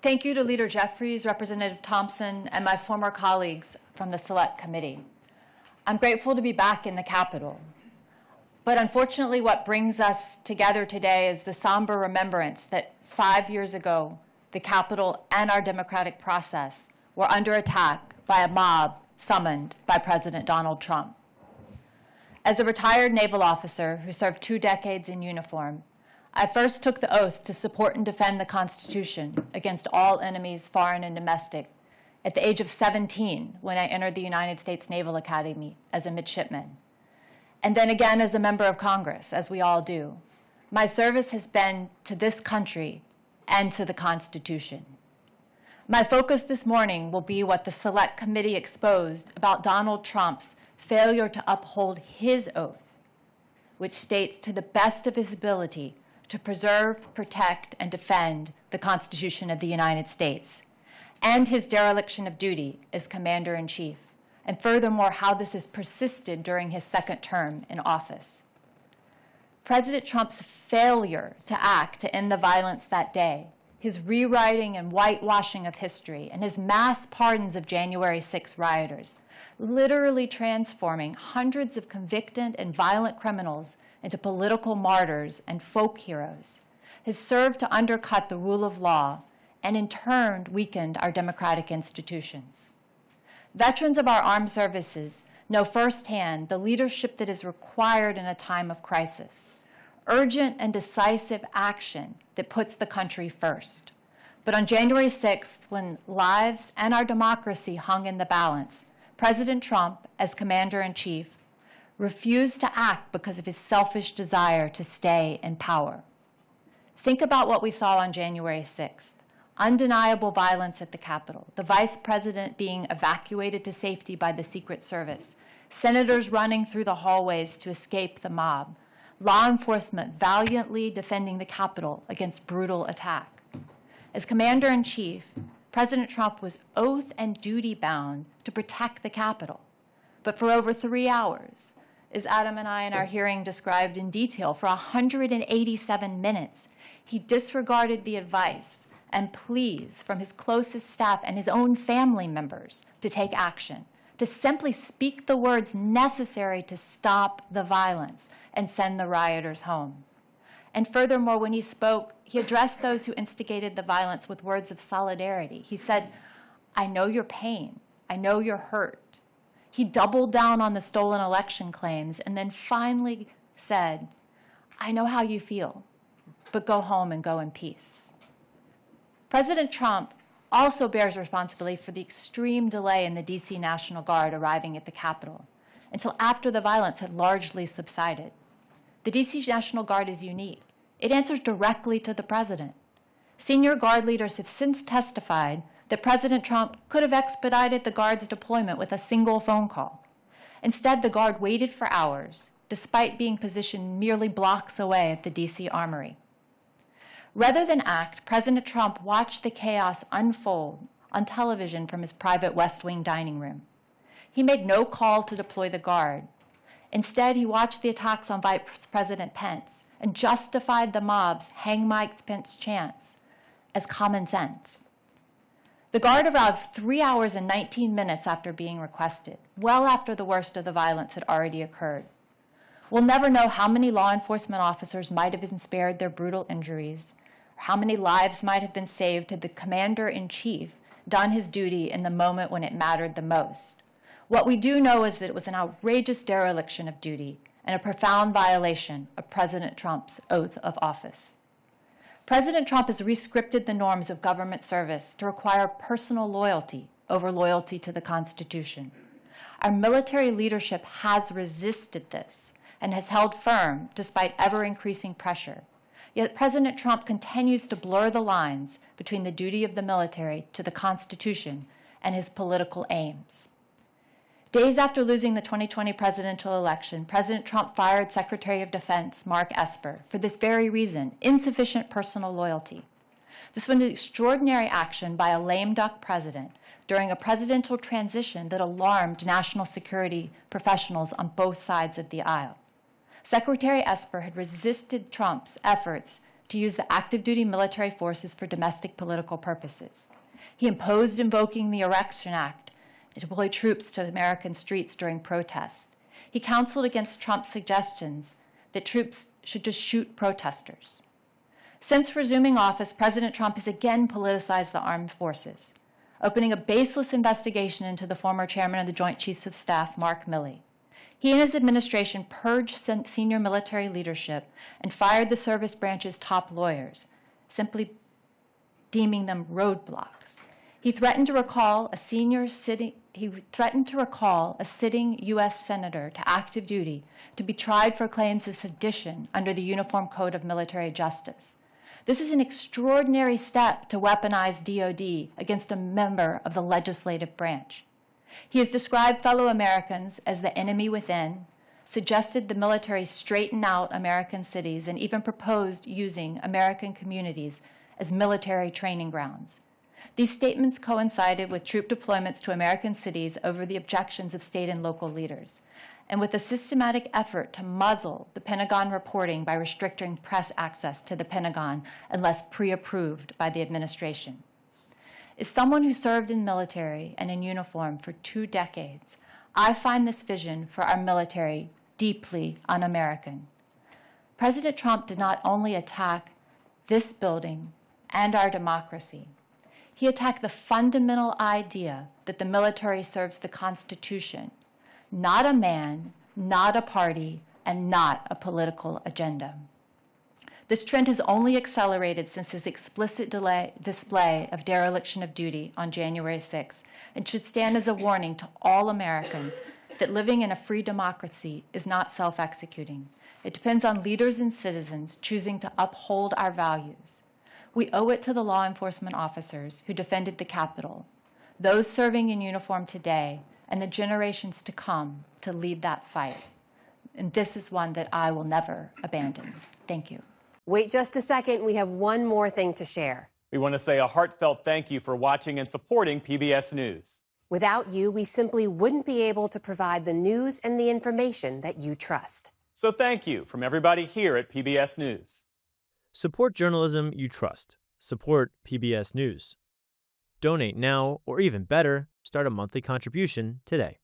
Thank you to Leader Jeffries, Representative Thompson, and my former colleagues from the Select Committee. I'm grateful to be back in the Capitol. But unfortunately, what brings us together today is the somber remembrance that 5 years ago, the Capitol and our democratic process were under attack by a mob summoned by President Donald Trump. As a retired naval officer who served 2 decades in uniform, I first took the oath to support and defend the Constitution against all enemies, foreign and domestic, at the age of 17 when I entered the United States Naval Academy as a midshipman. And then again as a member of Congress, as we all do. My service has been to this country and to the Constitution. My focus this morning will be what the Select Committee exposed about Donald Trump's failure to uphold his oath, which states to the best of his ability to preserve, protect, and defend the Constitution of the United States, and his dereliction of duty as Commander-in-Chief, and furthermore, how this has persisted during his second term in office. President Trump's failure to act to end the violence that day, his rewriting and whitewashing of history, and his mass pardons of January 6 rioters, literally transforming hundreds of convicted and violent criminals into political martyrs and folk heroes, has served to undercut the rule of law and in turn weakened our democratic institutions. Veterans of our armed services know firsthand the leadership that is required in a time of crisis, urgent and decisive action that puts the country first. But on January 6th, when lives and our democracy hung in the balance, President Trump, as Commander-in-Chief, refused to act because of his selfish desire to stay in power. Think about what we saw on January 6th. Undeniable violence at the Capitol, the Vice President being evacuated to safety by the Secret Service, senators running through the hallways to escape the mob, law enforcement valiantly defending the Capitol against brutal attack. As Commander-in-Chief, President Trump was oath and duty bound to protect the Capitol. But for over 3 hours, as Adam and I in our hearing described in detail, for 187 minutes, he disregarded the advice and pleas from his closest staff and his own family members to take action, to simply speak the words necessary to stop the violence and send the rioters home. And furthermore, when he spoke, he addressed those who instigated the violence with words of solidarity. He said, "I know your pain. I know you're hurt." He doubled down on the stolen election claims and then finally said, "I know how you feel, but go home and go in peace." President Trump also bears responsibility for the extreme delay in the D.C. National Guard arriving at the Capitol until after the violence had largely subsided. The D.C. National Guard is unique. It answers directly to the president. Senior Guard leaders have since testified that President Trump could have expedited the Guard's deployment with a single phone call. Instead, the Guard waited for hours, despite being positioned merely blocks away at the D.C. Armory. Rather than act, President Trump watched the chaos unfold on television from his private West Wing dining room. He made no call to deploy the Guard. Instead, he watched the attacks on Vice President Pence and justified the mob's "Hang Mike Pence" chants as common sense. The Guard arrived 3 hours and 19 minutes after being requested, well after the worst of the violence had already occurred. We'll never know how many law enforcement officers might have been spared their brutal injuries, or how many lives might have been saved had the Commander-in-Chief done his duty in the moment when it mattered the most. What we do know is that it was an outrageous dereliction of duty and a profound violation of President Trump's oath of office. President Trump has rescripted the norms of government service to require personal loyalty over loyalty to the Constitution. Our military leadership has resisted this and has held firm despite ever-increasing pressure. Yet President Trump continues to blur the lines between the duty of the military to the Constitution and his political aims. Days after losing the 2020 presidential election, President Trump fired Secretary of Defense Mark Esper for this very reason, insufficient personal loyalty. This was an extraordinary action by a lame duck president during a presidential transition that alarmed national security professionals on both sides of the aisle. Secretary Esper had resisted Trump's efforts to use the active duty military forces for domestic political purposes. He imposed invoking the Erection Act to deploy troops to American streets during protests. He counseled against Trump's suggestions that troops should just shoot protesters. Since resuming office, President Trump has again politicized the armed forces, opening a baseless investigation into the former chairman of the Joint Chiefs of Staff, Mark Milley. He and his administration purged senior military leadership and fired the service branch's top lawyers, simply deeming them roadblocks. He threatened to recall a sitting U.S. senator to active duty to be tried for claims of sedition under the Uniform Code of Military Justice. This is an extraordinary step to weaponize DOD against a member of the legislative branch. He has described fellow Americans as the enemy within, suggested the military straighten out American cities, and even proposed using American communities as military training grounds. These statements coincided with troop deployments to American cities over the objections of state and local leaders, and with a systematic effort to muzzle the Pentagon reporting by restricting press access to the Pentagon unless pre-approved by the administration. As someone who served in military and in uniform for 2 decades, I find this vision for our military deeply un-American. President Trump did not only attack this building and our democracy, he attacked the fundamental idea that the military serves the Constitution, not a man, not a party, and not a political agenda. This trend has only accelerated since his explicit display of dereliction of duty on January 6th, and should stand as a warning to all Americans that living in a free democracy is not self-executing. It depends on leaders and citizens choosing to uphold our values. We owe it to the law enforcement officers who defended the Capitol, those serving in uniform today, and the generations to come to lead that fight. And this is one that I will never abandon. Thank you. Wait just a second. We have one more thing to share. We want to say a heartfelt thank you for watching and supporting PBS News. Without you, we simply wouldn't be able to provide the news and the information that you trust. So thank you from everybody here at PBS News. Support journalism you trust. Support PBS News. Donate now, or even better, start a monthly contribution today.